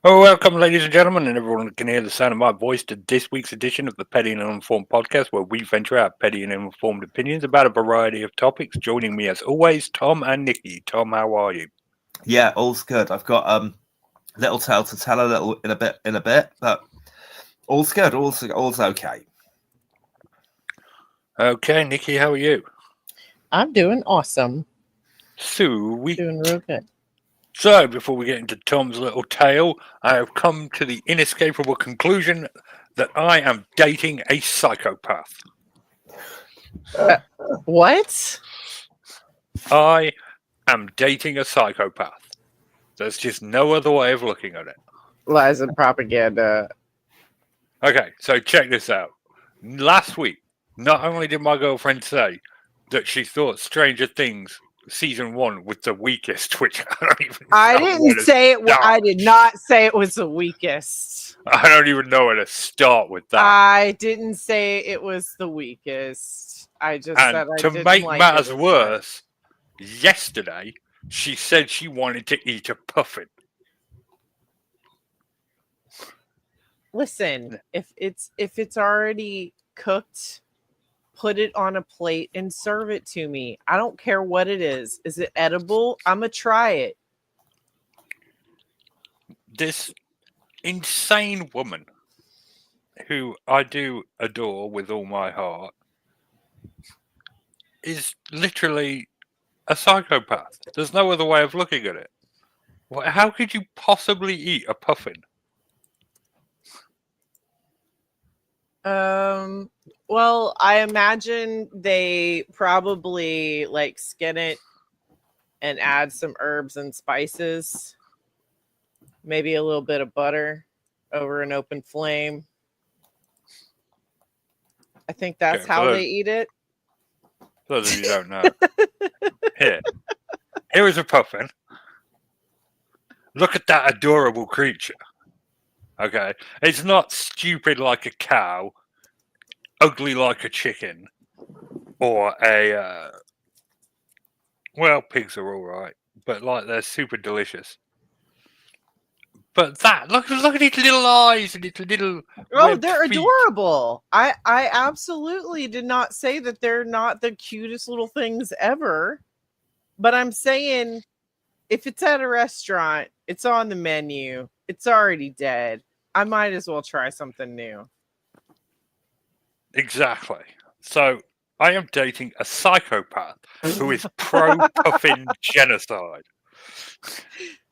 Oh, welcome, ladies and gentlemen, and everyone that can hear the sound of my voice to this week's edition of the Petty and Uninformed podcast, where we venture our petty and uninformed opinions about a variety of topics. Joining me, as always, Tom and Nikki. Tom, how are you? Yeah, all's good. I've got little tale to tell a little in a bit, but all's good. All's okay. Okay, Nikki, how are you? I'm doing awesome. Sweet. Doing real good. So, before we get into Tom's little tale, I have come to the inescapable conclusion that I am dating a psychopath. What? I am dating a psychopath. There's just no other way of looking at it. Lies and propaganda. Okay, so check this out. Last week, not only did my girlfriend say that she thought Stranger Things season 1 was the weakest, which I don't even I know didn't where to say it. start. I did not say it was the weakest. I don't even know where to start with that. I didn't say it was the weakest. I just said And I to didn't make like matters it. worse, yesterday she said she wanted to eat a puffin. Listen, if it's already cooked, put it on a plate and serve it to me. I don't care what it is. Is it edible? I'm gonna try it. This insane woman, who I do adore with all my heart, is literally a psychopath. There's no other way of looking at it. How could you possibly eat a puffin? Well, I imagine they probably like skin it and add some herbs and spices, maybe a little bit of butter over an open flame. I think that's Okay, how so- they eat it. For those of you who don't know. Here is a puffin. Look at that adorable creature. Okay. It's not stupid like a cow, ugly like a chicken, or a well, pigs are all right, but like they're super delicious. But that look at its little eyes and its little Oh, webbed they're feet. adorable. I absolutely did not say that they're not the cutest little things ever. But I'm saying if it's at a restaurant, it's on the menu, it's already dead. I might as well try something new. Exactly. So I am dating a psychopath who is pro puffin genocide.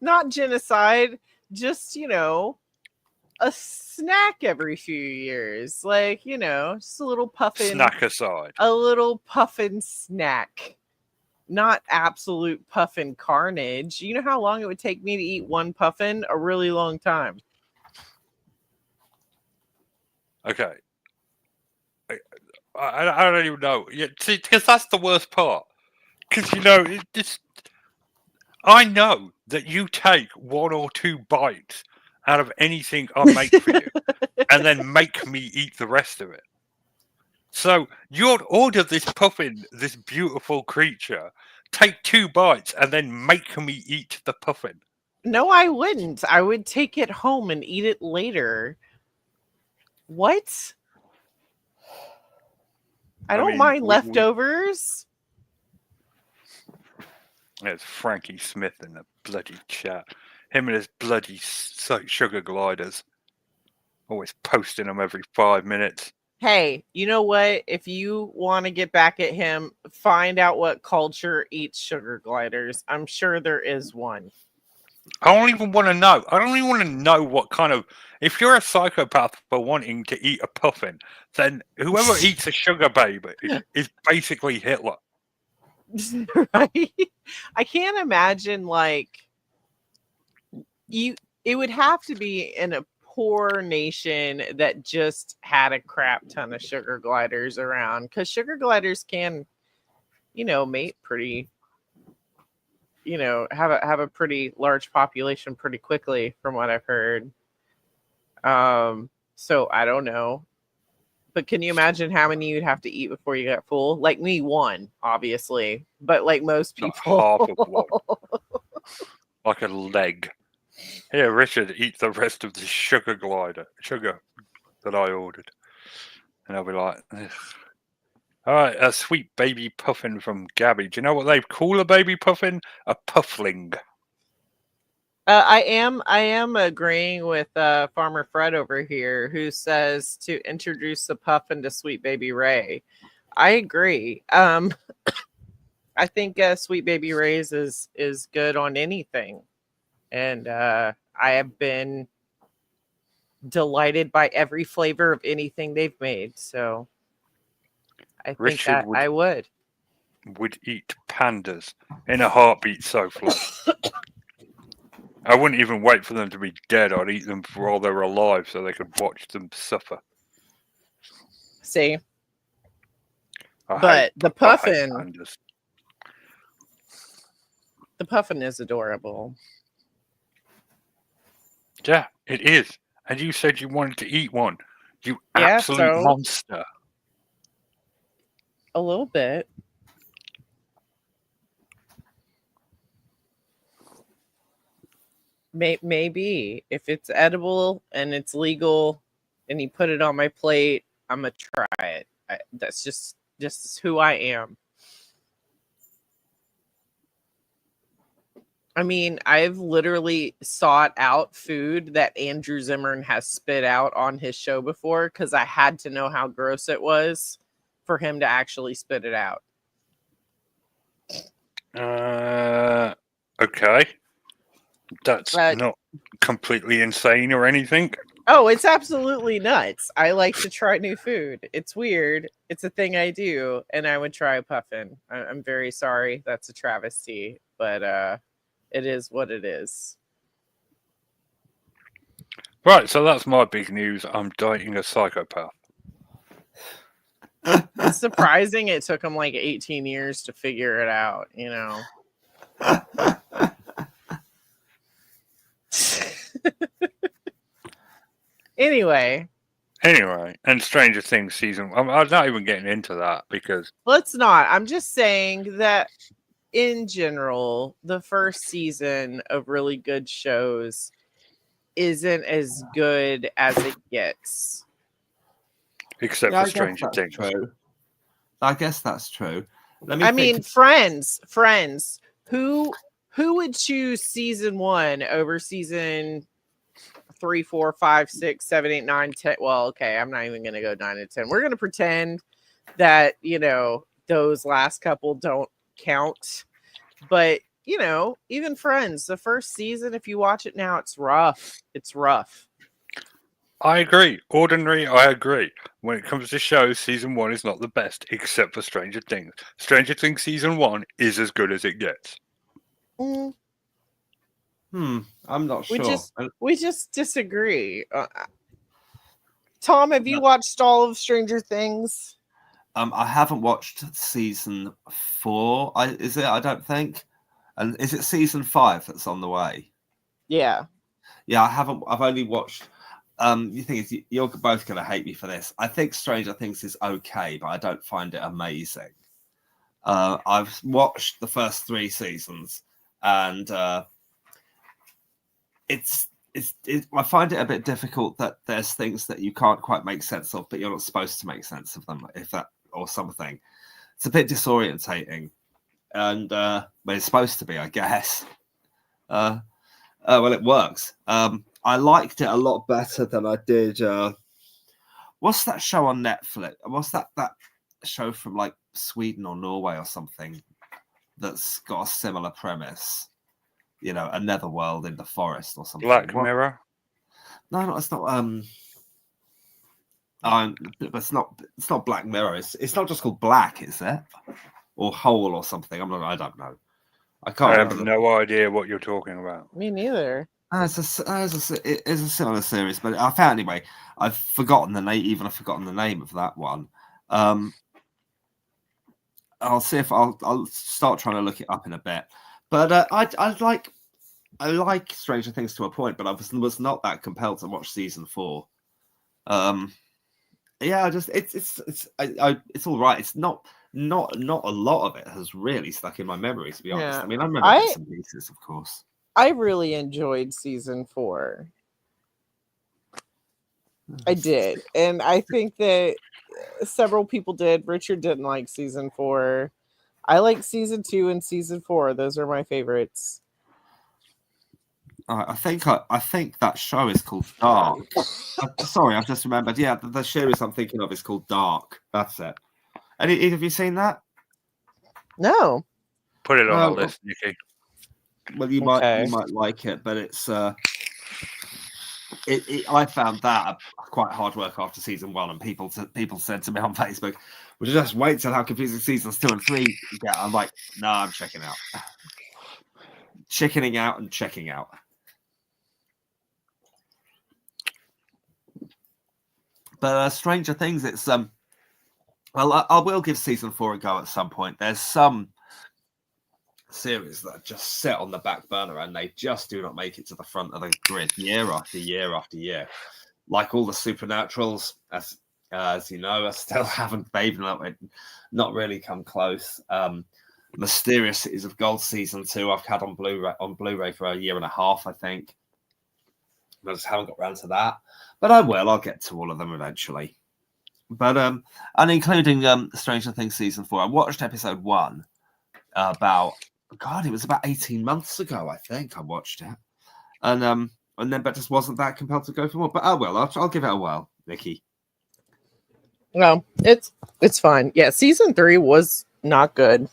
Not genocide, just, a snack every few years. Like, just a little puffin. Snack aside. A little puffin snack. Not absolute puffin carnage. You know how long it would take me to eat one puffin? A really long time. Okay. I don't even know. Yeah, see, because that's the worst part. Because, I know that you take 1 or 2 bites out of anything I make for you and then make me eat the rest of it. So you'd order this puffin, this beautiful creature, take 2 bites and then make me eat the puffin. No, I wouldn't. I would take it home and eat it later. What? I don't mind leftovers. There's Frankie Smith in the bloody chat. Him and his bloody sugar gliders. Always posting them every 5 minutes. Hey, you know what? If you want to get back at him, find out what culture eats sugar gliders. I'm sure there is one. I don't even want to know. I don't even want to know what kind of... If you're a psychopath for wanting to eat a puffin, then whoever eats a sugar baby is basically Hitler. Right? I can't imagine, like, it would have to be in a poor nation that just had a crap ton of sugar gliders around, because sugar gliders can, mate pretty, have a pretty large population pretty quickly, from what I've heard. So I don't know, but can you imagine how many you'd have to eat before you got full? Like me, one, obviously, but like most people, Not half of one. Like a leg. Here, Richard, eat the rest of the sugar that I ordered. And I'll be like, ugh. All right, a sweet baby puffin from Gabby. Do you know what they call a baby puffin? A puffling. I am agreeing with Farmer Fred over here, who says to introduce the puffin to Sweet Baby Ray. I agree. I think Sweet Baby Ray's is good on anything, and I have been delighted by every flavor of anything they've made. So I think Richard that I would. would eat pandas in a heartbeat so flat. I wouldn't even wait for them to be dead. I'd eat them while they were alive so they could watch them suffer. See, I but hate- the I hate puffin, pandas. the puffin is adorable. Yeah, it is. And you said you wanted to eat one. You Yeah, absolute so- monster. A little bit. Maybe if it's edible and it's legal and you put it on my plate, I'm gonna try it. That's just who I am. I mean, I've literally sought out food that Andrew Zimmern has spit out on his show before because I had to know how gross it was for him to actually spit it out. Okay. That's But- not completely insane or anything. Oh, it's absolutely nuts. I like to try new food. It's weird. It's a thing I do, and I would try a puffin. I'm very sorry. That's a travesty, but it is what it is. Right, so that's my big news. I'm dating a psychopath. It's surprising it took him like 18 years to figure it out, you know. Anyway, And Stranger Things season. I'm not even getting into that because let's not. I'm just saying that in general, the first season of really good shows isn't as good as it gets. except Yeah, for Stranger Things. True. I guess that's true. I mean, Friends. Who would choose season 1 over season 3, 4, 5, 6, 7, 8, 9, 10? Well, okay, I'm not even gonna go 9 and 10. We're gonna pretend that those last couple don't count. But even Friends, the first season, if you watch it now, it's rough. It's rough. I agree. Ordinary, I agree. When it comes to shows, season 1 is not the best, except for Stranger Things. Stranger Things season 1 is as good as it gets. Mm, I'm not We sure. just- we just disagree. Tom, have you watched all of Stranger Things? I haven't watched season 4. Is it? I don't think. And is it season 5 that's on the way? Yeah. Yeah, I haven't. I've only watched. The thing is, you're both going to hate me for this. I think Stranger Things is okay, but I don't find it amazing. I've watched the first 3 seasons, and I find it a bit difficult that there's things that you can't quite make sense of, but you're not supposed to make sense of them, or something. It's a bit disorientating, and but it's supposed to be, I guess. Well, it works. I liked it a lot better than I did. What's that show on Netflix? What's that show from like Sweden or Norway or something that's got a similar premise? A netherworld in the forest or something. Black Mirror. No, it's not. It's not Black Mirror. It's not just called Black, is it? Or Whole or something. I don't know. I can't I remember. have no idea what you're talking about. Me neither. It's a similar series, but I found anyway. I've forgotten the name. I've forgotten the name of that one. I'll see if I'll start trying to look it up in a bit. But I like Stranger Things to a point, but I was not that compelled to watch season 4. Yeah, it's all right. It's not a lot of it has really stuck in my memory, to be honest. Yeah. I mean, I remember bits and pieces, of course. I really enjoyed season 4. I did. And I think that several people did. Richard didn't like season 4. I like season 2 and season 4. Those are my favorites. I think that show is called Dark. Sorry, I've just remembered. Yeah, the series I'm thinking of is called Dark. That's it. Have you seen that? No. Put it on No. the list, Nikki. Well, you Okay. might like it, but it's I found that quite hard work after season 1, and people said to me on Facebook, "Would you just wait till how confusing seasons 2 and 3 get?" I'm like, "No, I'm checking out, chickening out, and checking out." But Stranger Things, it's well, I will give season 4 a go at some point. There's some series that just sit on the back burner and they just do not make it to the front of the grid year after year after year. Like all the Supernaturals, as you know, I still haven't. They've not really come close. Mysterious Cities of Gold season 2 I've had on Blu-ray for a year and a half, I think. I just haven't got around to that, but I will. I'll get to all of them eventually. But and including Stranger Things season 4, I watched episode 1 about it was about 18 months ago, I think I watched it, and then but just wasn't that compelled to go for more. But I will. I'll give it a whirl, Nikki. Well, it's fine. Yeah, season 3 was not good.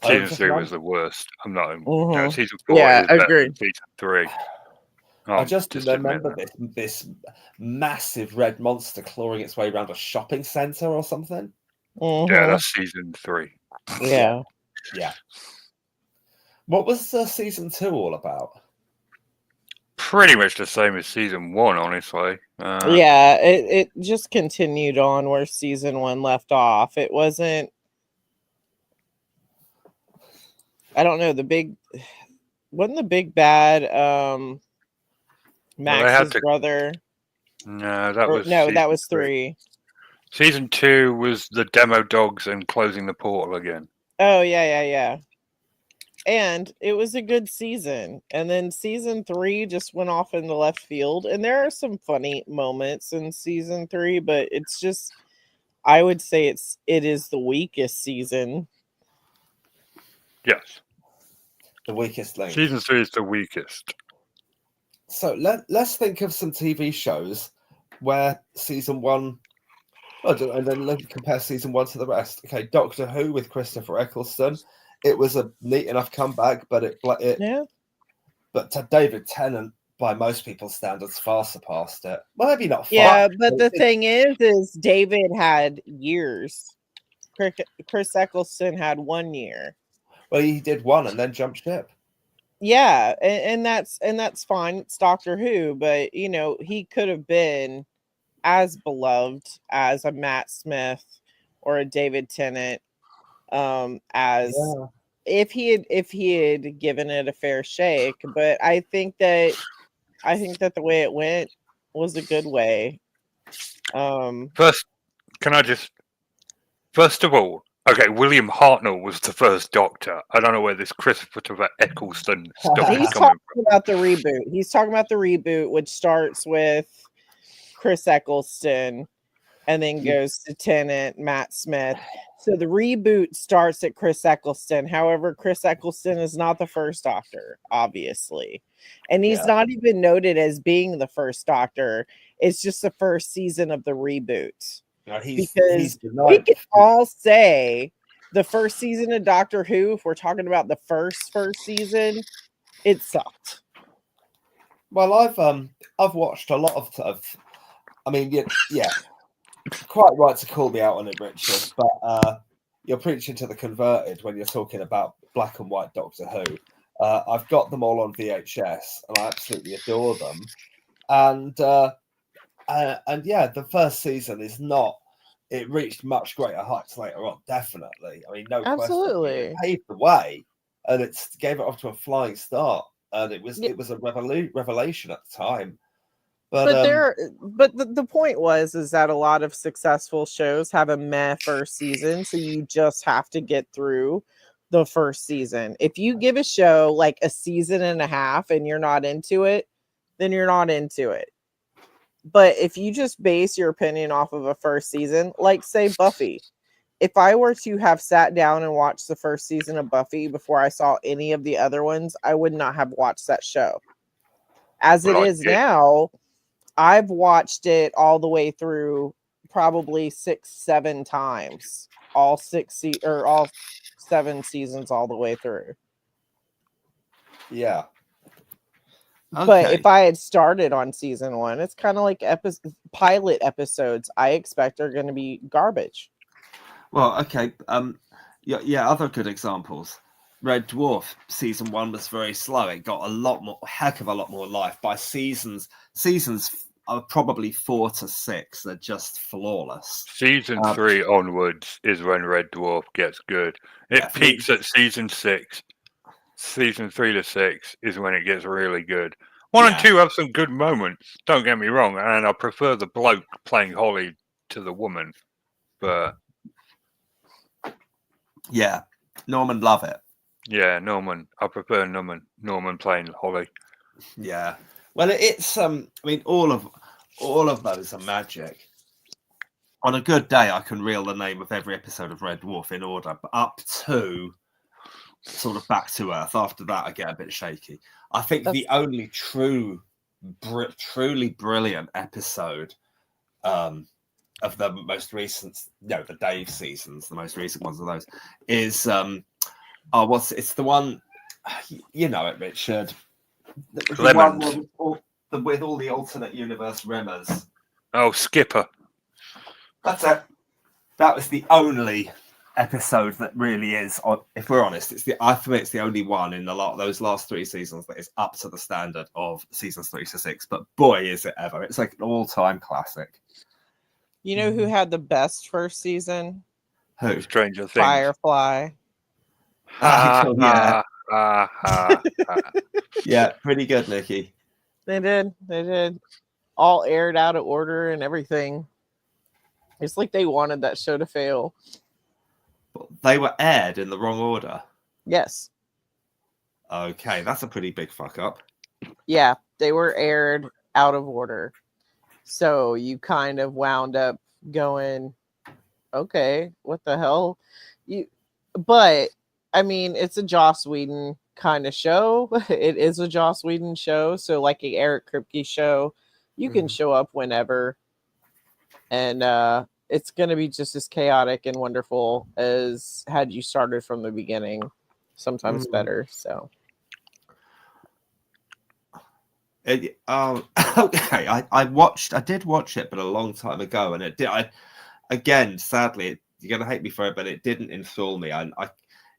Season 3 was the worst. I'm not. No, season 4 Yeah, is better agreed. than season 3. I just remember this massive red monster clawing its way around a shopping center or something. Yeah, that's season 3. Yeah. What was season 2 all about? Pretty much the same as season 1, honestly. Yeah, it just continued on where season 1 left off. It wasn't. I don't know, wasn't the big bad Max's brother? No, that was 3. Season 2 was the demo dogs and closing the portal again. Oh yeah. And it was a good season. And then season 3 just went off in the left field. And there are some funny moments in season 3, but it's just, I would say it is the weakest season. Yes. The weakest link. Season 3 is the weakest. So let's think of some TV shows where season 1, and then let's compare season 1 to the rest. Okay, Doctor Who with Christopher Eccleston. It was a neat enough comeback, but But David Tennant, by most people's standards, far surpassed it. Well, maybe not far. Yeah, but the thing is David had years. Chris Eccleston had 1 year. Well, he did 1 and then jumped ship. Yeah, and that's fine. It's Doctor Who, but he could have been as beloved as a Matt Smith or a David Tennant, if he had given it a fair shake. But I think that the way it went was a good way. First of all, okay, William Hartnell was the first Doctor. I don't know where this Christopher Eccleston stuff is He's coming talking about the reboot. He's talking about the reboot, which starts with Chris Eccleston and then goes to Tennant, Matt Smith. So the reboot starts at Chris Eccleston. However, Chris Eccleston is not the first Doctor, obviously. And he's not even noted as being the first Doctor. It's just the first season of the reboot. No, because we can all say the first season of Doctor Who, if we're talking about the first season, it sucked. Well, I've watched a lot of I mean, yeah, quite right to call me out on it, Richard, but you're preaching to the converted when you're talking about black and white Doctor Who. I've got them all on VHS, and I absolutely adore them. And yeah, the first season is not. It reached much greater heights later on, definitely. I mean, no absolutely question. It paved the way, and it gave it off to a flying start. And it was a revelation at the time. But the point is that a lot of successful shows have a meh first season, so you just have to get through the first season. If you give a show like a season and a half and you're not into it, then you're not into it. But if you just base your opinion off of a first season, like say Buffy, if I were to have sat down and watched the first season of Buffy before I saw any of the other ones, I would not have watched that show. As it is now, I've watched it all the way through probably 6-7 times, all 7 seasons all the way through. Yeah. But if I had started on season 1, it's kind of like pilot episodes I expect are going to be garbage. Well, okay. Yeah, other good examples. Red Dwarf season 1 was very slow. It got heck of a lot more life. By seasons are probably 4 to 6. They're just flawless. Season 3 onwards is when Red Dwarf gets good. It peaks at season 6. Season 3 to 6 is when it gets really good. 1 and 2 have some good moments. Don't get me wrong, and I prefer the bloke playing Holly to the woman. But yeah, Norman Lovett. Yeah, Norman. I prefer Norman playing Holly. Yeah. Well, it's I mean, all of those are magic. On a good day, I can reel the name of every episode of Red Dwarf in order, but up to sort of Back to Earth. After that, I get a bit shaky. I think the only truly brilliant episode of the most recent, the Dave seasons, the most recent ones of those, is it's the one, you know it, Richard. The one with all the alternate universe rimmers. Oh, Skipper. That's it. That was the only episode that really is, if we're honest, for me it's the only one in those last 3 seasons that is up to the standard of seasons 3 to 6. But boy, is it ever! It's like an all-time classic. You know who had the best first season? Who? Stranger Things. Firefly. Yeah, pretty good, Nikki. They did. All aired out of order and everything. It's like they wanted that show to fail. They were aired in the wrong order. Yes. Okay, that's a pretty big fuck up. Yeah, they were aired out of order. So you kind of wound up going, okay, what the hell? But I mean, it's a Joss Whedon kind of show. It is a Joss Whedon show. So like a Eric Kripke show, you can show up whenever. And it's going to be just as chaotic and wonderful as had you started from the beginning. Sometimes better. So. Okay, I did watch it, but a long time ago, and it did. Again, sadly, you're gonna hate me for it, but it didn't enthrall me.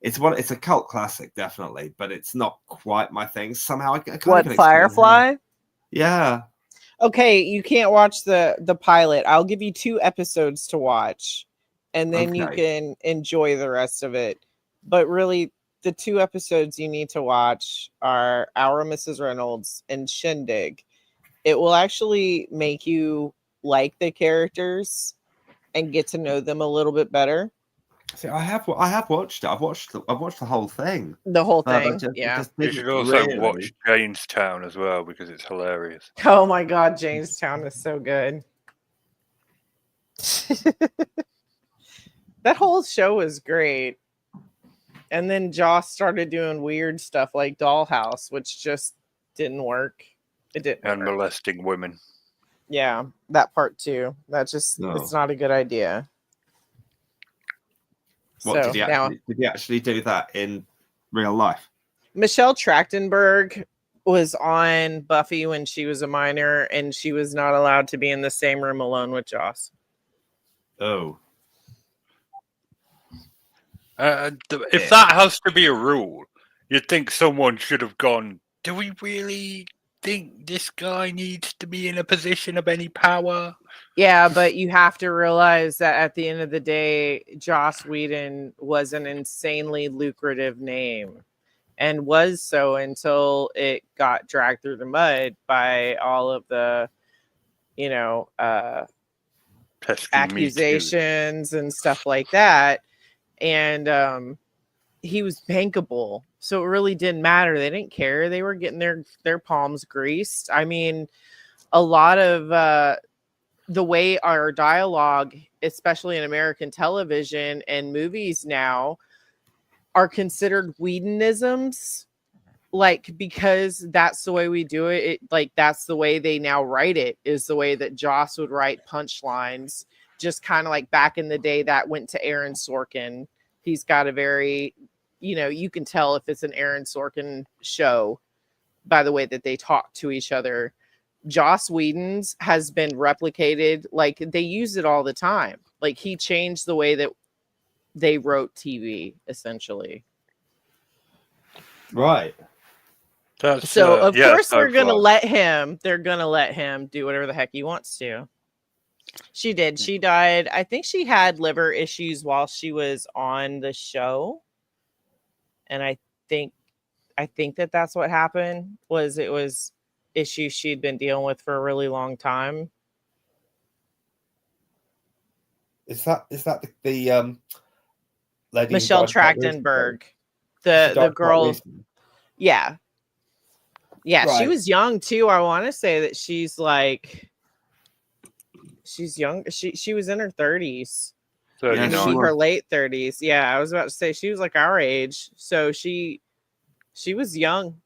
It's a cult classic, definitely, but it's not quite my thing. Somehow, What, Firefly? Yeah. Okay, you can't watch the pilot. I'll give you 2 episodes to watch, and then you can enjoy the rest of it. But really, the 2 episodes you need to watch are Our Mrs. Reynolds and Shindig. It will actually make you like the characters and get to know them a little bit better. See, I have watched it. I've watched the whole thing. The whole thing, You should also watch Janestown as well because it's hilarious. Oh my God, Janestown is so good. That whole show was great. And then Joss started doing weird stuff like Dollhouse, which just didn't work. It didn't. And molesting women. Yeah, that part too. It's not a good idea. Did he actually do that in real life? Michelle Trachtenberg was on Buffy when she was a minor, and she was not allowed to be in the same room alone with Joss. Oh. If that has to be a rule, you'd think someone should have gone, do we really think this guy needs to be in a position of any power? Yeah, but you have to realize that at the end of the day, Joss Whedon was an insanely lucrative name, and was so until it got dragged through the mud by all of the, accusations and stuff like that. And he was bankable, so it really didn't matter. They didn't care. They were getting their palms greased. I mean, a lot of the way our dialogue, especially in American television and movies now, are considered Whedonisms, like, because that's the way we do it. Like, that's the way they now write it, is the way that Joss would write punchlines, just kind of like back in the day. That went to Aaron Sorkin. He's got a very, you can tell if it's an Aaron Sorkin show by the way that they talk to each other. Joss Whedon's has been replicated. Like, they use it all the time. Like, he changed the way that they wrote TV, essentially. Right. So of course so they're gonna far. let him. They're gonna let him do whatever the heck he wants to. She did. She died. I think she had liver issues while she was on the show, and I think that's what happened. It was issues she'd been dealing with for a really long time. Is that the lady Michelle who died quite Trachtenberg, recently? She died the quite girl. recently. Yeah, she Right. was young too. I want to say that she's young. She was in her 30s. Yeah, Maybe she was. her late 30s. Yeah, I was about to say she was like our age. So she was young.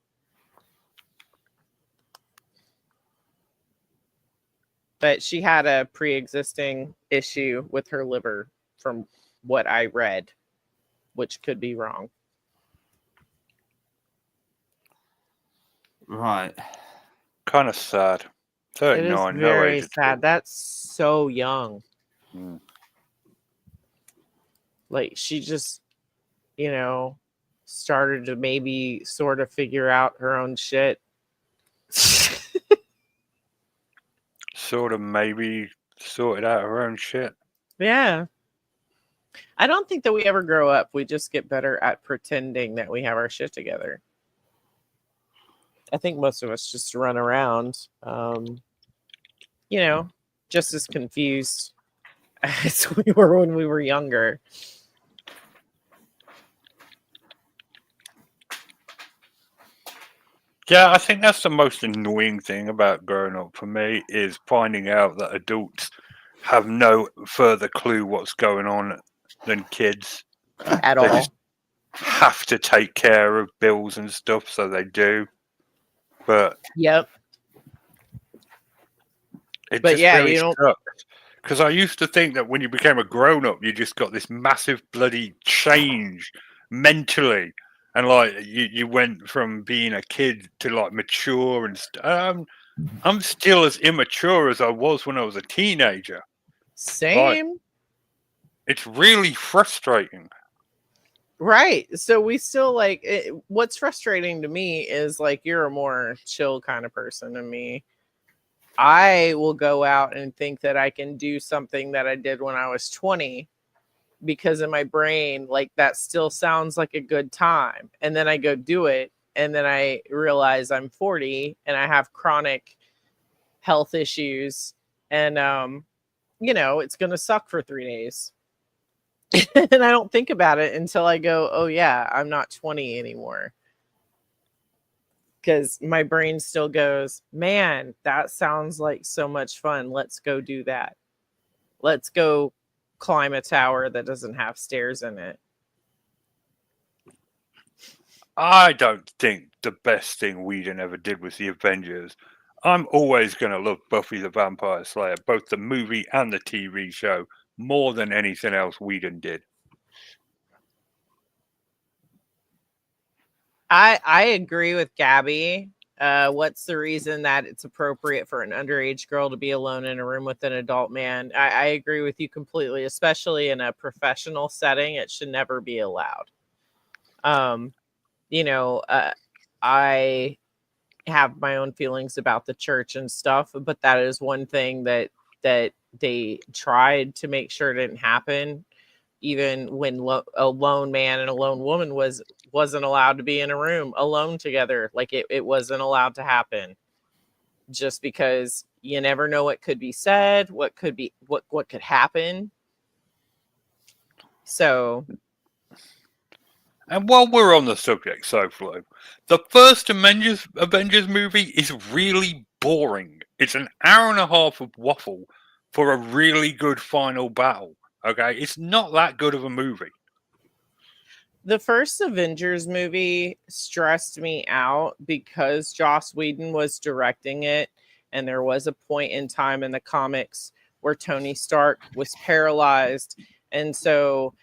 But she had a pre-existing issue with her liver, from what I read, which could be wrong. Right. Kind of sad. It is 39, no very age at sad. all. That's so young. Mm. Like, she just, started to maybe sort of figure out her own shit. Sort of maybe sorted out her own shit. Yeah. I don't think that we ever grow up. We just get better at pretending that we have our shit together. I think most of us just run around, just as confused as we were when we were younger. Yeah, I think that's the most annoying thing about growing up for me, is finding out that adults have no further clue what's going on than kids. At They all. just have to take care of bills and stuff, so they do. But Yep. it But just yeah, really you don't. sucks. Because I used to think that when you became a grown-up, you just got this massive bloody change mentally. And like you went from being a kid to like mature and I'm still as immature as I was when I was a teenager. Same. It's really frustrating. Right. So we still what's frustrating to me is like, you're a more chill kind of person than me. I will go out and think that I can do something that I did when I was 20, because in my brain, like, that still sounds like a good time. And then I go do it. And then I realize I'm 40 and I have chronic health issues. And, it's going to suck for 3 days. And I don't think about it until I go, oh yeah, I'm not 20 anymore. Because my brain still goes, man, that sounds like so much fun. Let's go do that. Let's go climb a tower that doesn't have stairs in it. I don't think the best thing Whedon ever did was the Avengers. I'm always going to love Buffy the Vampire Slayer, both the movie and the TV show, more than anything else Whedon did. I agree with Gabby. What's the reason that it's appropriate for an underage girl to be alone in a room with an adult man? I agree with you completely, especially in a professional setting. It should never be allowed. I have my own feelings about the church and stuff, but that is one thing that they tried to make sure didn't happen. Even when a lone man and a lone woman wasn't allowed to be in a room alone together, like it wasn't allowed to happen, just because you never know what could be said, what could happen. So And while we're on the subject, SoFlo, the first Avengers movie is really boring. It's an hour and a half of waffle for a really good final battle. Okay, it's not that good of a movie. The first Avengers movie stressed me out because Joss Whedon was directing it, and there was a point in time in the comics where Tony Stark was paralyzed, and so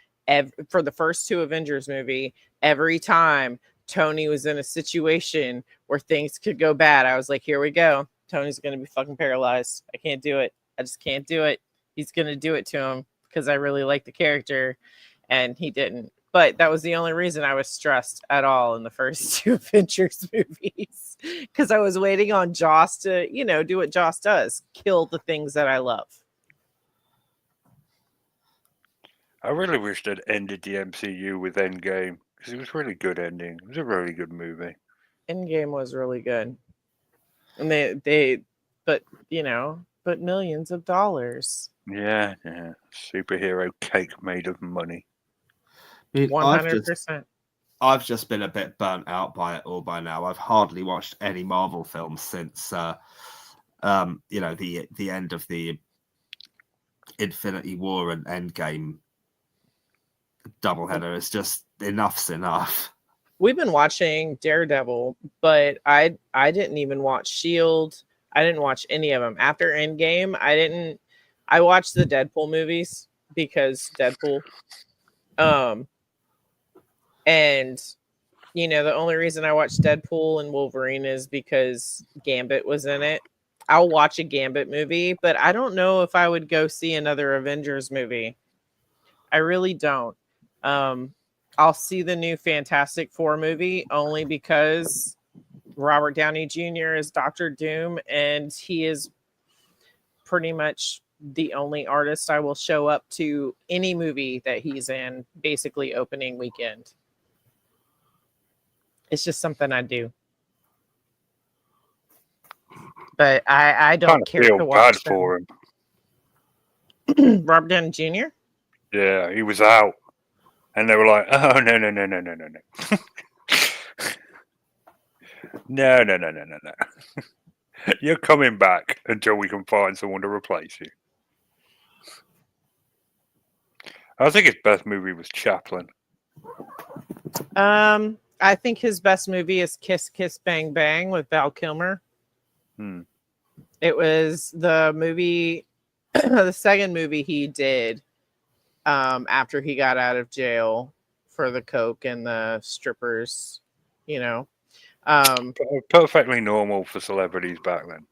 for the first two Avengers movie, every time Tony was in a situation where things could go bad, I was like, here we go. Tony's going to be fucking paralyzed. I can't do it. I just can't do it. He's going to do it to him because I really like the character, and he didn't. But that was the only reason I was stressed at all in the first two Avengers movies, because I was waiting on Joss to, do what Joss does, kill the things that I love. I really wish they'd ended the MCU with Endgame because it was a really good ending. It was a really good movie. Endgame was really good, and but millions of dollars. Yeah. Superhero cake made of money. 100%. I've just been a bit burnt out by it all by now. I've hardly watched any Marvel films since the end of the Infinity War and Endgame doubleheader. It's just enough's enough. We've been watching Daredevil, but I didn't even watch Shield. I didn't watch any of them after Endgame. I watched the Deadpool movies because Deadpool. And the only reason I watched Deadpool and Wolverine is because Gambit was in it. I'll watch a Gambit movie, but I don't know if I would go see another Avengers movie. I really don't. I'll see the new Fantastic Four movie only because Robert Downey Jr. is Dr. Doom, and he is pretty much the only artist I will show up to any movie that he's in, basically opening weekend. It's just something I do. But I don't care to watch bad for him. Robert Downey Jr.? Yeah, he was out. And they were like, oh, no. No. You're coming back until we can find someone to replace you. I think his best movie was Chaplin. I think his best movie is Kiss Kiss Bang Bang with Val Kilmer. It was the movie, the second movie he did after he got out of jail for the coke and the strippers, Perfectly normal for celebrities back then.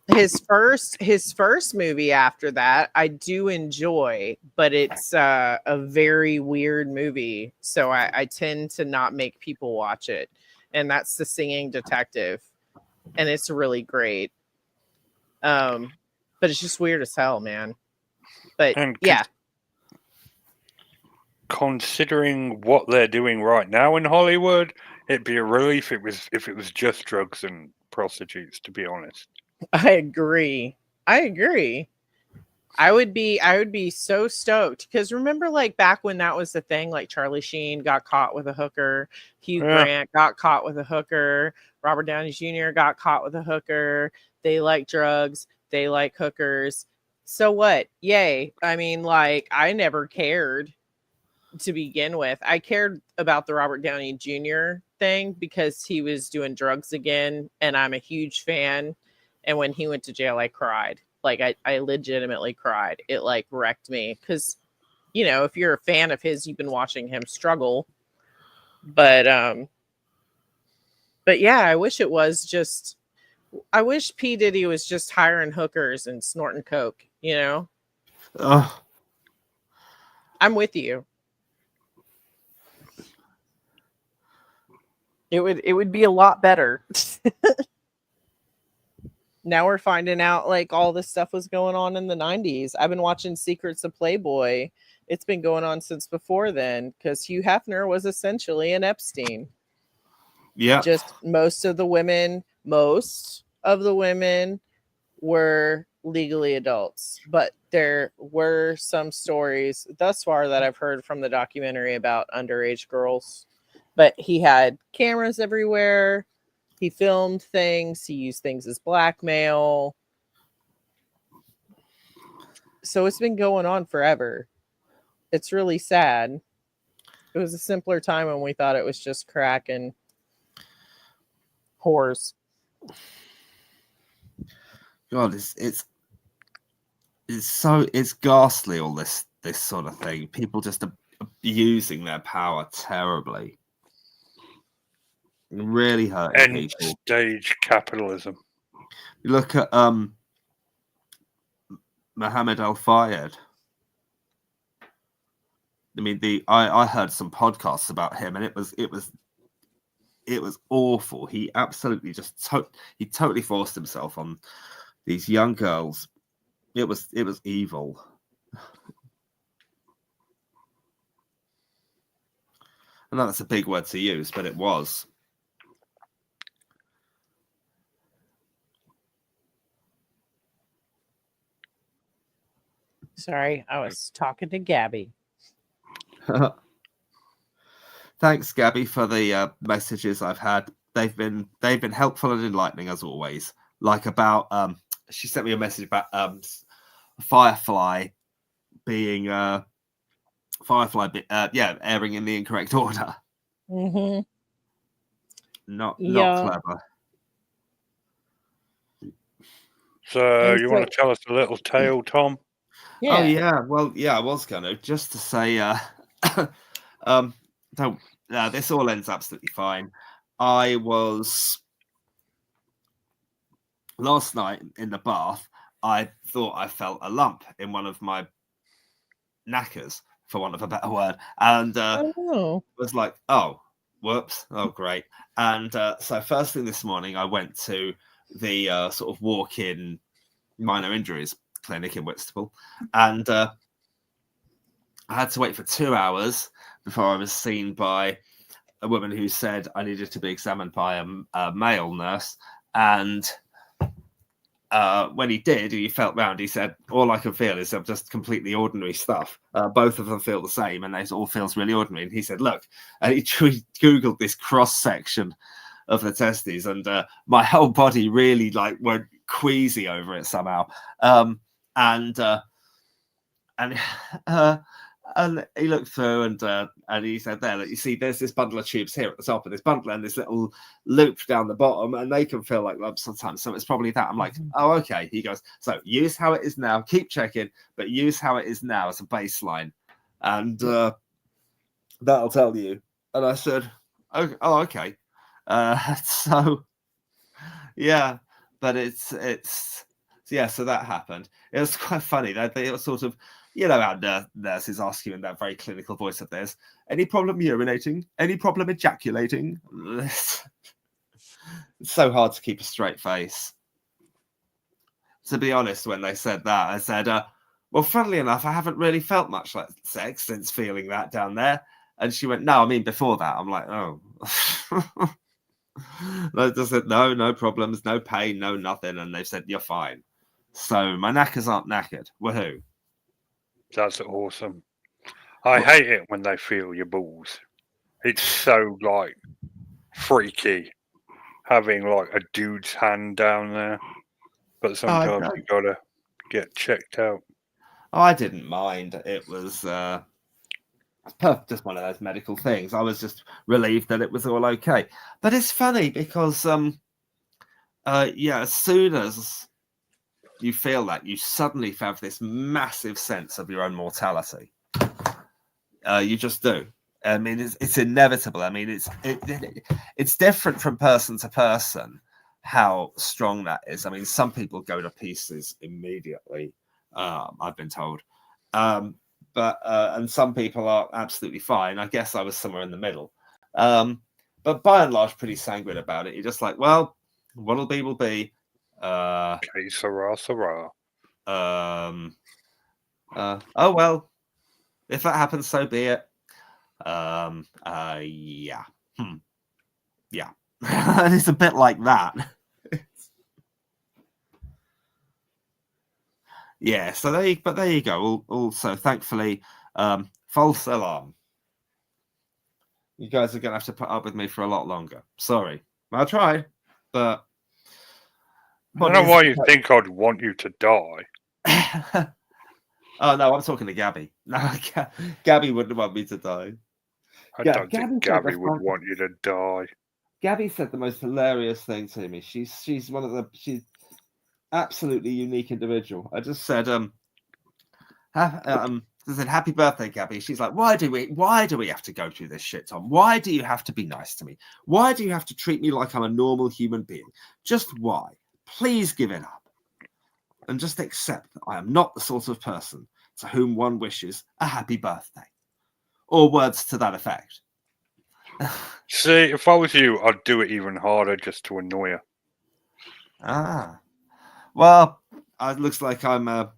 His first movie after that I do enjoy, but it's a very weird movie, so I tend to not make people watch it, and that's The Singing Detective, and it's really great, but it's just weird as hell, man. But yeah, considering what they're doing right now in Hollywood, it'd be a relief if it was just drugs and prostitutes, to be honest. I agree. I would be so stoked because remember, like back when that was the thing, like Charlie Sheen got caught with a hooker, Hugh Grant got caught with a hooker, Robert Downey Jr. got caught with a hooker. They like drugs, they like hookers. So what? Yay. I mean, like, I never cared to begin with. I cared about the Robert Downey Jr. thing because he was doing drugs again, and I'm a huge fan. And when he went to jail, I cried. Like, I legitimately cried. It, like, wrecked me. Because, if you're a fan of his, you've been watching him struggle. But yeah, I wish it was just... I wish P. Diddy was just hiring hookers and snorting coke, I'm with you. It would be a lot better. Now we're finding out like all this stuff was going on in the 90s. I've been watching Secrets of Playboy. It's been going on since before then because Hugh Hefner was essentially an Epstein. Yeah. Just most of the women were legally adults, but there were some stories thus far that I've heard from the documentary about underage girls But he had cameras everywhere. He filmed things. He used things as blackmail. So it's been going on forever. It's really sad. It was a simpler time when we thought it was just crack and whores. God, it's ghastly, all this sort of thing. People just abusing their power terribly. Really hurting End people. stage capitalism. You look at Mohammed Al Fayed. I mean, I heard some podcasts about him, and it was awful. He absolutely just he totally forced himself on these young girls. It was evil. I know that's a big word to use, but it was. Sorry, I was talking to Gabby. Thanks, Gabby, for the messages I've had. They've been helpful and enlightening as always. Like about she sent me a message about Firefly being airing in the incorrect order. Mm-hmm. Not Yeah. clever. So And you so- want to tell us a little tale, Tom? Yeah. Oh yeah, well yeah, I was gonna just to say this all ends absolutely fine. I was last night in the bath, I thought I felt a lump in one of my knackers, for want of a better word, and Oh. was like, oh, whoops, oh great. And so first thing this morning I went to the sort of walk-in minor injuries clinic in Whitstable, and I had to wait for 2 hours before I was seen by a woman who said I needed to be examined by a male nurse. And when he did, he felt round, he said, all I can feel is just completely ordinary stuff. Both of them feel the same, and it all feels really ordinary. And he said, look, and he Googled this cross-section of the testes, and my whole body really went queasy over it somehow. And he looked through and he said, there, look, you see, there's this bundle of tubes here at the top of this bundle and this little loop down the bottom, and they can feel like lumps sometimes. So it's probably that. I'm like, oh, okay. He goes, so use how it is now, keep checking, but use how it is now as a baseline. And that'll tell you. And I said, oh, okay. So yeah, but it's yeah, so that happened. It was quite funny. They were sort of, you know, how nurses ask you in that very clinical voice of theirs, any problem urinating? Any problem ejaculating? It's so hard to keep a straight face. To be honest, when they said that, I said, well, funnily enough, I haven't really felt much like sex since feeling that down there. And she went, no, I mean before that. I'm like, oh. They said, no problems, no pain, no nothing. And they said, you're fine. So my knackers aren't knackered. Woohoo. That's awesome. I hate it when they feel your balls. It's so freaky having a dude's hand down there. But sometimes you gotta get checked out. Oh, I didn't mind. It was just one of those medical things. I was just relieved that it was all okay. But it's funny because as soon as you feel that, you suddenly have this massive sense of your own mortality. You just do. I mean, it's inevitable. I mean, it's different from person to person how strong that is. I mean, some people go to pieces immediately. I've been told, but and some people are absolutely fine. I guess I was somewhere in the middle. But by and large, pretty sanguine about it. You're just like, well, what'll be will be. Okay, sarah. Oh well, if that happens, so be it. Yeah. Yeah. It's a bit like that. Yeah, so there you go. Also, thankfully, false alarm. You guys are going to have to put up with me for a lot longer. Sorry. I'll try, but... I don't know why you think I'd want you to die. Oh, no, I'm talking to Gabby. No, Gabby wouldn't want me to die. I Yeah, don't think Gabby would want you to die. Gabby said the most hilarious thing to me. She's absolutely unique individual. I just said, I said, happy birthday, Gabby. She's like, why do we have to go through this shit, Tom? Why do you have to be nice to me? Why do you have to treat me like I'm a normal human being? Just why? Please give it up. And just accept that I am not the sort of person to whom one wishes a happy birthday. Or words to that effect. See, if I was you, I'd do it even harder just to annoy her. Ah. Well, it looks like I'm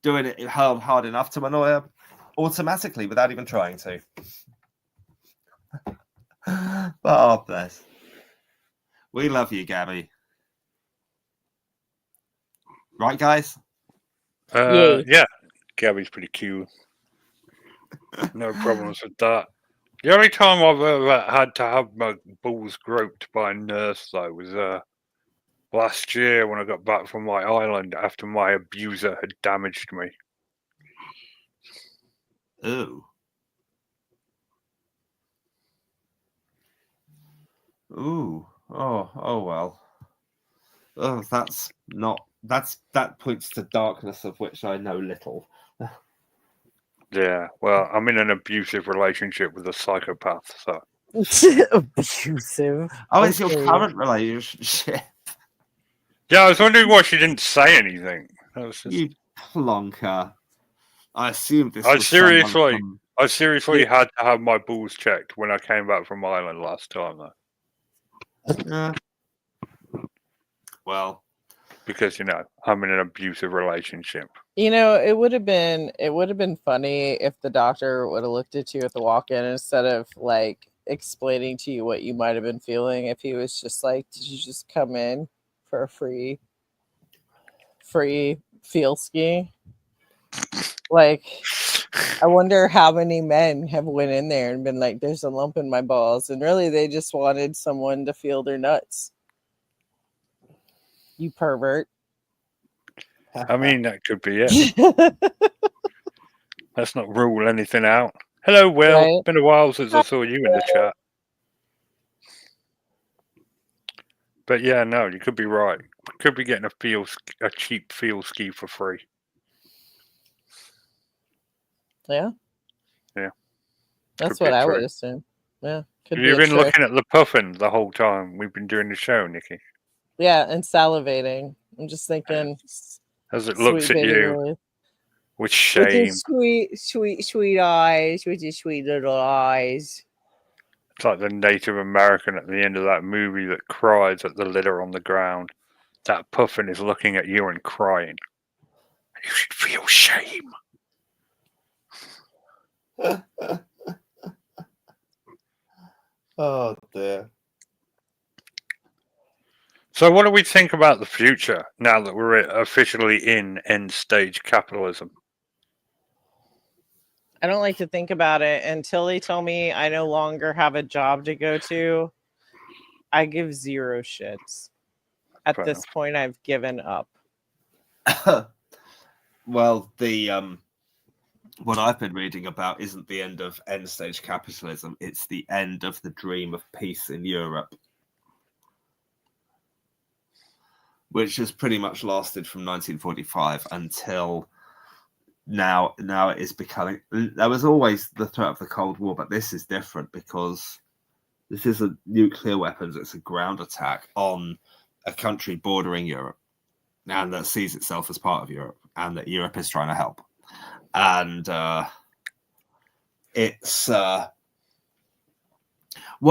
doing it hard enough to annoy her automatically without even trying to. But oh, bless. We love you, Gabby. Right, guys? Yeah, Gabby's pretty cute. No problems with that. The only time I've ever had to have my balls groped by a nurse, though, was last year when I got back from my island after my abuser had damaged me. Ooh. Ooh. Oh well. Oh, that points to darkness of which I know little. Yeah, well, I'm in an abusive relationship with a psychopath, so. Abusive. Oh, it's your Okay. current relationship. Yeah, I was wondering why she didn't say anything. That was just... You plonker. I assumed this I was someone seriously from- had to have my balls checked when I came back from Ireland last time, though. Well, Because, I'm in an abusive relationship. It would have been funny if the doctor would have looked at you at the walk-in instead of like explaining to you what you might have been feeling. If he was just like, "Did you just come in for a free feel ski?" Like, I wonder how many men have went in there and been like, "There's a lump in my balls," and really they just wanted someone to feel their nuts. You pervert. I mean, that could be it. Let's not rule anything out. Hello, Will. Right. Been a while since I saw you in the chat. But yeah, no, you could be right. Could be getting a cheap feel ski for free. Yeah. Yeah. That's Could be what I would true. assume. Yeah. Could Have be you a been trick. looking at the puffin the whole time we've been doing the show, Nikki? Yeah, and salivating. I'm just thinking, As it looks sweet at baby you Lily. with With shame. his sweet eyes, with his sweet little eyes. It's like the Native American at the end of that movie that cries at the litter on the ground. That puffin is looking at you and crying. You should feel shame. oh dear. So what do we think about the future now that we're officially in end stage capitalism? I don't like to think about it until they tell me I no longer have a job to go to. I give zero shits. At Fair this point, I've given up. Well, the what I've been reading about isn't the end of end stage capitalism, it's the end of the dream of peace in Europe, which has pretty much lasted from 1945 until now. Now it is becoming, there was always the threat of the Cold War, but this is different because this is a nuclear weapons, it's a ground attack on a country bordering Europe and that sees itself as part of Europe and that Europe is trying to help. And it's what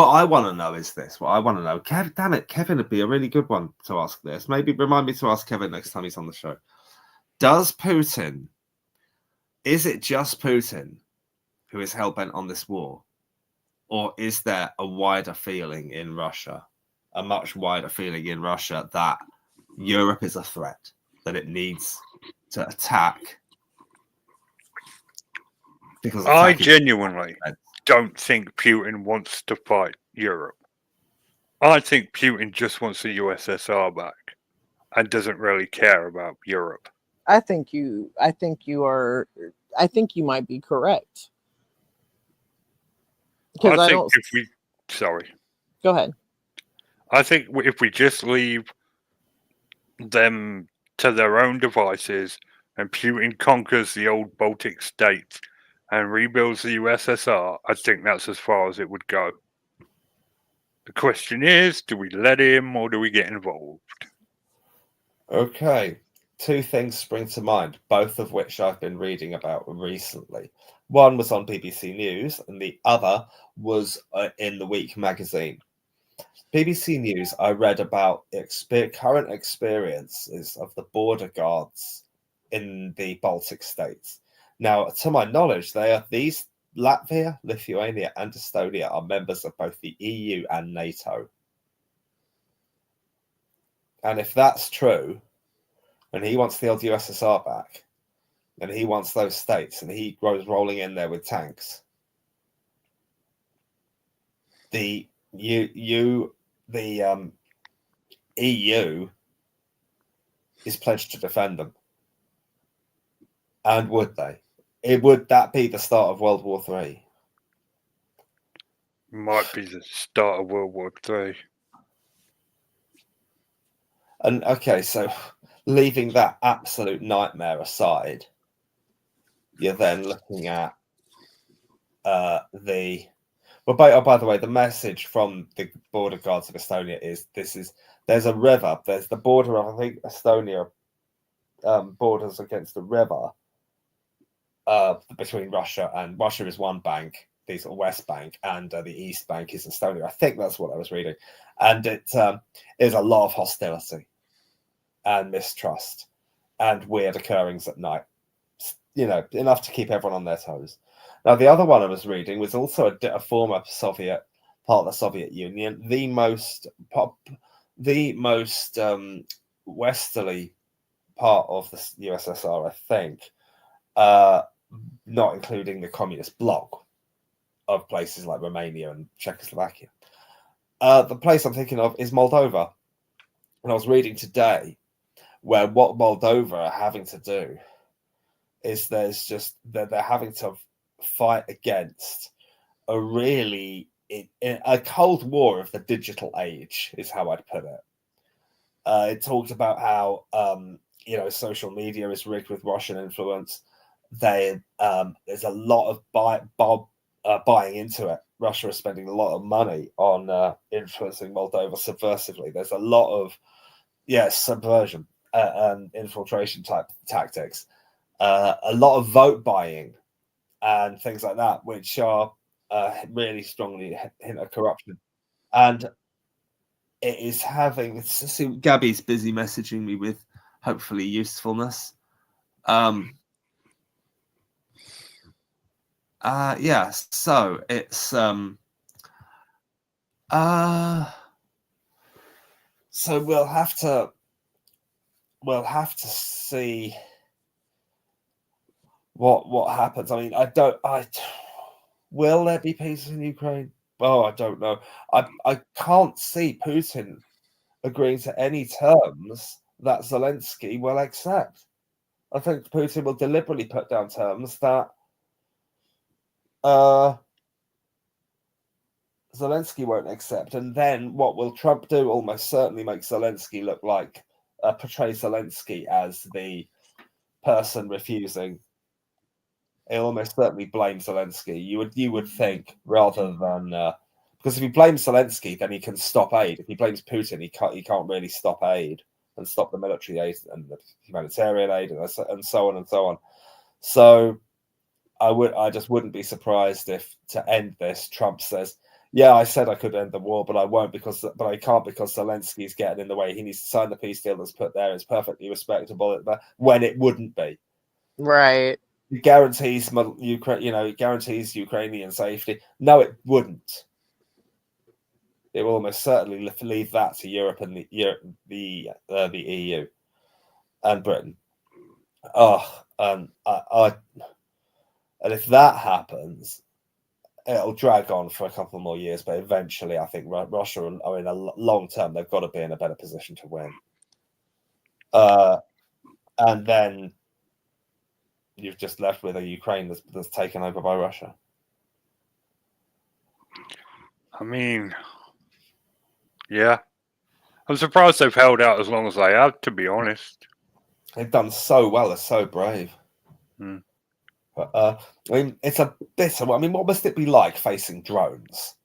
I want to know is this. What I want to know, damn it, Kevin would be a really good one to ask this. Maybe remind me to ask Kevin next time he's on the show. Is it just Putin who is hell-bent on this war? Or is there a wider feeling in Russia, a much wider feeling in Russia that Europe is a threat, that it needs to attack? Because I genuinely don't think Putin wants to fight Europe. I think Putin just wants the USSR back and doesn't really care about Europe. I think you might be correct. Because I don't. Sorry. Go ahead. I think if we just leave them to their own devices and Putin conquers the old Baltic states and rebuilds the USSR, I think that's as far as it would go. The question is, do we let him or do we get involved? Okay, two things spring to mind, both of which I've been reading about recently. One was on BBC News and the other was in The Week magazine. BBC News, I read about current experiences of the border guards in the Baltic states. Now, to my knowledge, Latvia, Lithuania, and Estonia are members of both the EU and NATO. And if that's true, and he wants the old USSR back, and he wants those states, and he goes rolling in there with tanks, the EU is pledged to defend them. And would they? Would that be the start of World War III? Might be the start of World War III. And okay, so leaving that absolute nightmare aside, you're then looking at by the way, the message from the border guards of Estonia is there's a river, there's the border of, I think Estonia borders against a river between Russia, and Russia is one bank, the West Bank, and the East Bank is Estonia. I think that's what I was reading. And it is a lot of hostility and mistrust and weird occurrings at night. Enough to keep everyone on their toes. Now, the other one I was reading was also a former Soviet part of the Soviet Union, the most westerly part of the USSR, I think, not including the communist bloc of places like Romania and Czechoslovakia. The place I'm thinking of is Moldova. And I was reading today where what Moldova are having to do is they're having to fight against a Cold War of the digital age, is how I'd put it. It talked about how social media is rigged with Russian influence. There's a lot of buying into it. Russia is spending a lot of money on influencing Moldova subversively. There's a lot of subversion and infiltration type tactics. A lot of vote buying and things like that, which are really strongly hint at corruption. And it is having. See, Gabby's busy messaging me with hopefully usefulness. So it's so we'll have to see what happens. I mean, will there be peace in Ukraine? Oh, I don't know. I can't see Putin agreeing to any terms that Zelensky will accept. I think Putin will deliberately put down terms that Zelensky won't accept. And then what will Trump do? Almost certainly make Zelensky look like, portray Zelensky as the person refusing. He'll almost certainly blame Zelensky. You would think, rather than because if he blames Zelensky, then he can stop aid. If he blames Putin, he can't really stop aid and stop the military aid and the humanitarian aid and so on and so on. So I just wouldn't be surprised if, to end this, Trump says, "Yeah, I said I could end the war, but I won't but I can't because Zelensky's getting in the way. He needs to sign the peace deal that's put there. It's perfectly respectable," when it wouldn't be. Right. It guarantees it guarantees Ukrainian safety. No, it wouldn't. It will almost certainly leave that to Europe and the EU and Britain. And if that happens, it'll drag on for a couple more years, but eventually, I think Russia are in a long term. They've got to be in a better position to win. And then you've just left with a Ukraine that's taken over by Russia. I mean, yeah. I'm surprised they've held out as long as they have, to be honest. They've done so well. They're so brave. Hmm. But, I mean, it's a bit. I mean, what must it be like facing drones?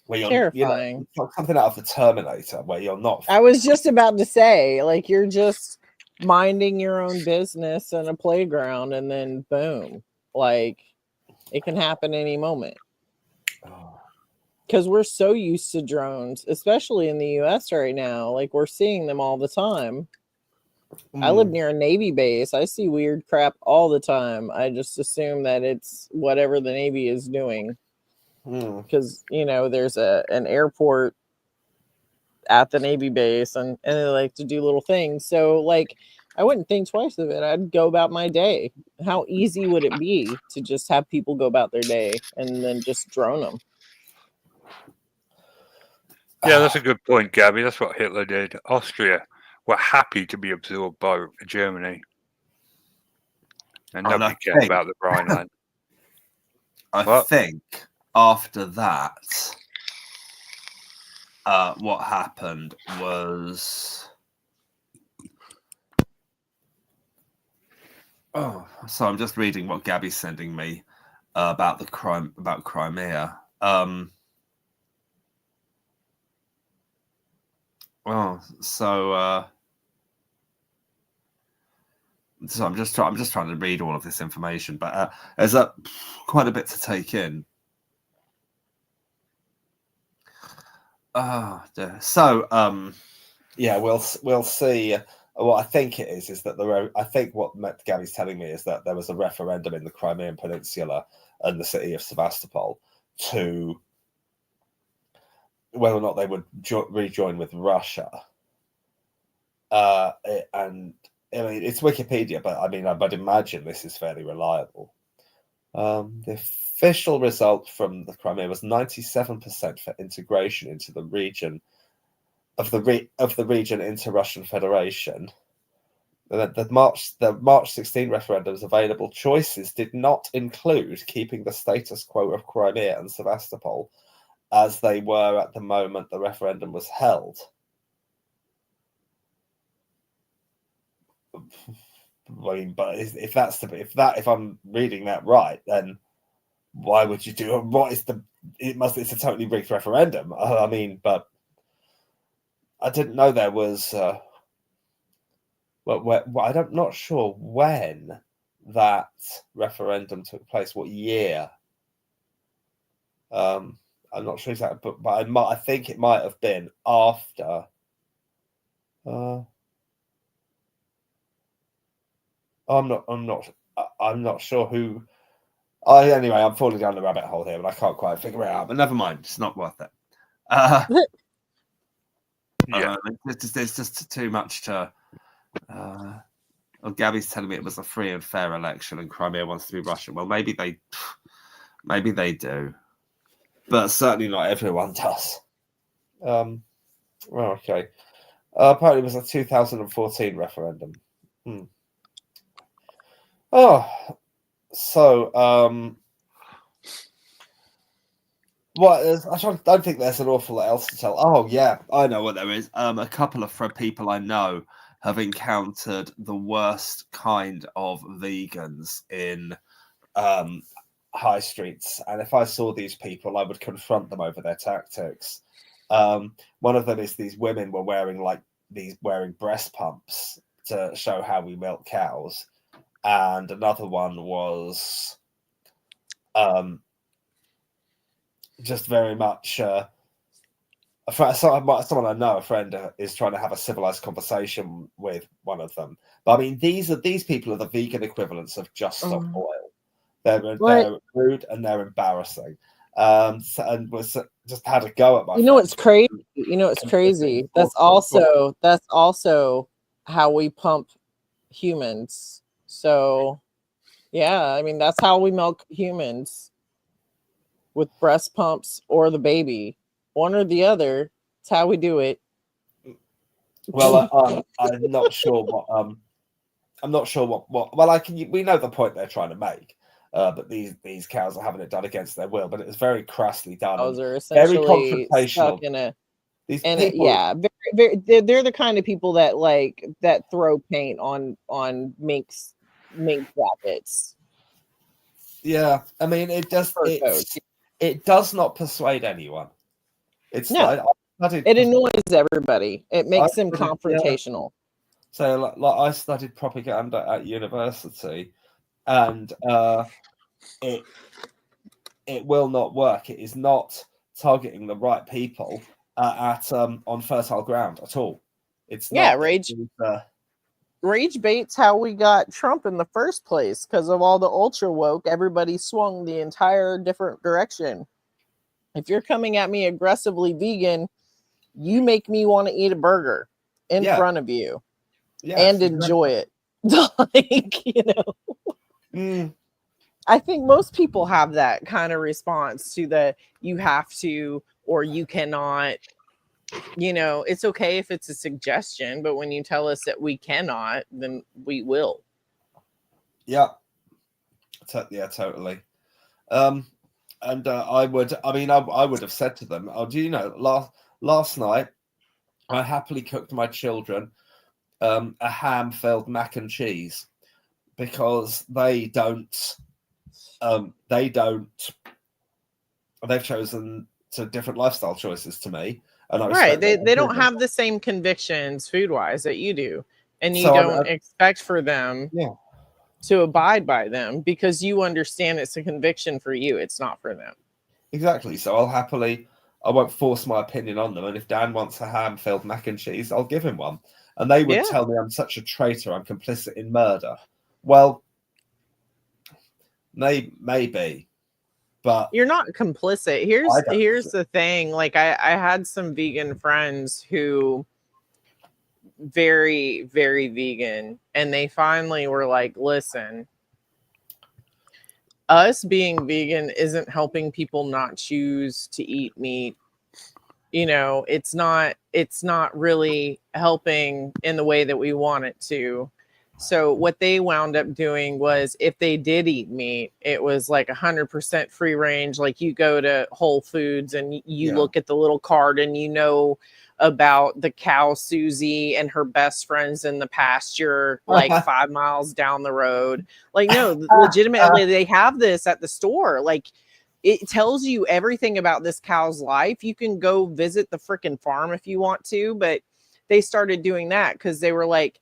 Where you're, Terrifying. it's like something out of the Terminator, where you're not. I was just about to say, like, you're just minding your own business in a playground, and then boom, like, it can happen any moment. Because we're so used to drones, especially in the US right now. Like, we're seeing them all the time. I live near a Navy base. I see weird crap all the time. I just assume that it's whatever the Navy is doing. Because, you know, there's an airport at the Navy base, and they like to do little things. So, like, I wouldn't think twice of it. I'd go about my day. How easy would it be to just have people go about their day and then just drone them? Yeah, that's a good point, Gabby. That's what Hitler did. Austria were happy to be absorbed by Germany. And nobody cared about the Rhineland. I think after that, what happened was... Oh, so I'm just reading what Gabby's sending me about Crimea. So I'm just trying to read all of this information, but there's quite a bit to take in. So yeah, we'll see. What I think it is that I think what Gabby's telling me is that there was a referendum in the Crimean Peninsula and the city of Sevastopol to whether or not they would rejoin with Russia. And I mean, it's Wikipedia, but I mean, I'd imagine this is fairly reliable. The official result from the Crimea was 97% for integration into the region of the region into Russian Federation. The March 16 referendum's available choices did not include keeping the status quo of Crimea and Sevastopol as they were at the moment the referendum was held. I mean, but if I'm reading that right, then why would you do it? It's a totally rigged referendum. I mean, but I didn't know there was. I'm not sure when that referendum took place. What year? I'm not sure exactly, but I think it might have been after. I'm not sure who. Anyway, I'm falling down the rabbit hole here, but I can't quite figure it out. But never mind, it's not worth it. Yeah, there's just too much to. Gabby's telling me it was a free and fair election, and Crimea wants to be Russian. Well, maybe they do, but certainly not everyone does. Well, okay. Apparently, it was a 2014 referendum. Oh, so I don't think there's an awful lot else to tell. Oh yeah, I know what there is. A couple of people I know have encountered the worst kind of vegans in high streets, and if I saw these people, I would confront them over their tactics. One of them is these women were wearing breast pumps to show how we milk cows. And another one was just very much someone I know, a friend, is trying to have a civilized conversation with one of them. But I mean, these people are the vegan equivalents of Just Stop Oil. They're rude and they're embarrassing. And was just had a go at my. You know what's crazy? That's also how we pump humans. So, yeah, I mean, that's how we milk humans. with breast pumps or the baby. One or the other. It's how we do it. Well, I'm not sure what I'm not sure what well we know the point they're trying to make, but these cows are having it done against their will, but it was very crassly done. Cows are Very essentially confrontational. stuck in a These and people, yeah, they're the kind of people that throw paint on mink jackets. yeah, I mean it does not persuade anyone. It's No. It annoys everybody. It makes them confrontational. So, like I studied propaganda at university, and it will not work. It is not targeting the right people on fertile ground at all. It's not. Rage bait's how we got Trump in the first place because of all the ultra woke. Everybody swung the entire different direction. If you're coming at me aggressively vegan, you make me want to eat a burger in front of you and enjoy it. Like, you know, I think most people have that kind of response to the you have to or you cannot. You know, it's okay if it's a suggestion, but when you tell us that we cannot, then we will. Yeah. Yeah, totally. And I would have said to them, "Oh, do you know, last night I happily cooked my children a ham-filled mac and cheese because they've chosen different lifestyle choices to me." And they don't have the same convictions food-wise that you do, and you don't expect for them to abide by them because you understand it's a conviction for you. It's not for them. Exactly. So I won't force my opinion on them. And if Dan wants a ham-filled mac and cheese, I'll give him one. And they would tell me I'm such a traitor, I'm complicit in murder. Well, maybe. But you're not complicit. Here's the thing. Like I had some vegan friends who very, very vegan, and they finally were like, listen, us being vegan isn't helping people not choose to eat meat. You know, it's not really helping in the way that we want it to. So what they wound up doing was if they did eat meat, it was like 100% free range. Like you go to Whole Foods and you look at the little card and you know about the cow Susie and her best friends in the pasture, like 5 miles down the road. Like, no, legitimately, they have this at the store. Like it tells you everything about this cow's life. You can go visit the freaking farm if you want to, but they started doing that because they were like,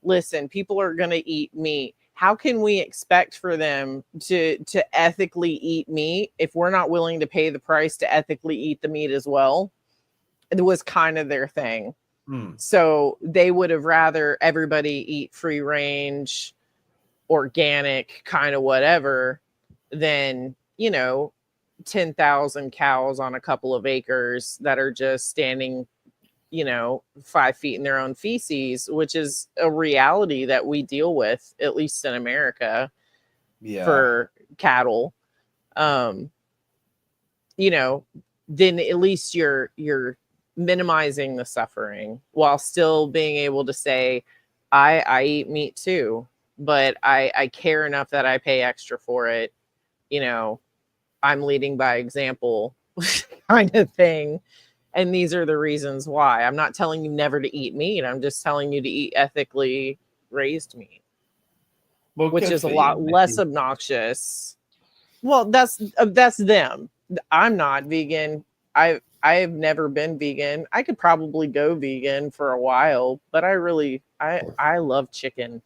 listen, people are going to eat meat. How can we expect for them to ethically eat meat if we're not willing to pay the price to ethically eat the meat as well? It was kind of their thing. So they would have rather everybody eat free range, organic, kind of whatever, than, 10,000 cows on a couple of acres that are just standing 5 feet in their own feces, which is a reality that we deal with, at least in America, for cattle. Then at least you're minimizing the suffering while still being able to say, I eat meat too, but I care enough that I pay extra for it. I'm leading by example kind of thing. And these are the reasons why. I'm not telling you never to eat meat. I'm just telling you to eat ethically raised meat, which is a lot less obnoxious. Well, that's them. I'm not vegan. I've never been vegan. I could probably go vegan for a while, but I love chicken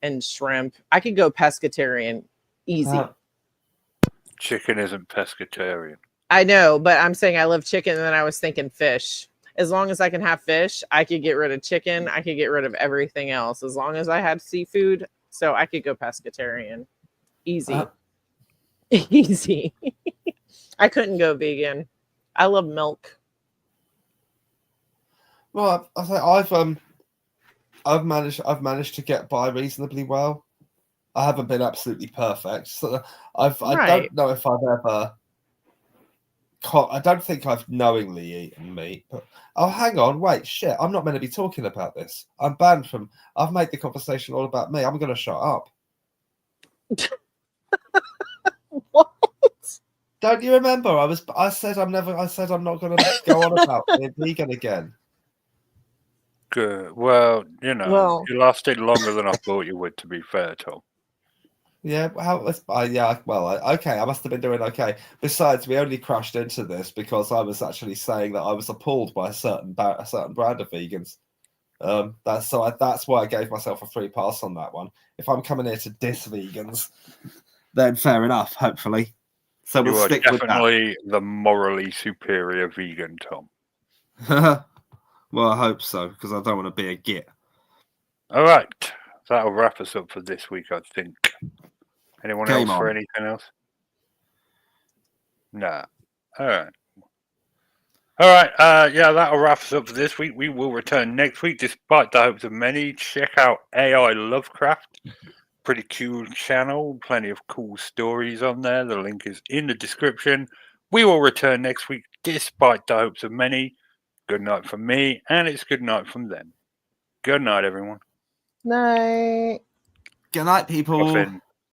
and shrimp. I could go pescatarian easy. Chicken isn't pescatarian. I know, but I'm saying I love chicken, and then I was thinking fish. As long as I can have fish, I could get rid of chicken. I could get rid of everything else. As long as I had seafood, so I could go pescatarian. Easy. Easy. I couldn't go vegan. I love milk. Well, I think I've managed to get by reasonably well. I haven't been absolutely perfect, so I don't know if I've ever I don't think I've knowingly eaten meat. But oh, hang on, wait, shit! I'm not meant to be talking about this. I'm banned from. I've made the conversation all about me. I'm going to shut up. What? Don't you remember? I said I'm not going to go on about being vegan again. Good. Well, you know, Well- you lasted longer than I thought you would. To be fair, Tom. Yeah, okay. I must have been doing okay. Besides, we only crashed into this because I was actually saying that I was appalled by a certain brand of vegans. That's why I gave myself a free pass on that one. If I'm coming here to diss vegans, then fair enough. Hopefully, so You we'll are stick with definitely the morally superior vegan, Tom. that. Well, I hope so because I don't want to be a git. All right, that'll wrap us up for this week, I think. Anyone Game else for on. anything else? Nah. All right. Yeah, that'll wrap us up for this week. We will return next week, despite the hopes of many. Check out AI Lovecraft. Pretty cool channel. Plenty of cool stories on there. The link is in the description. We will return next week, despite the hopes of many. Good night from me, and it's good night from them. Good night, everyone. Night. Good night, people. Muffin.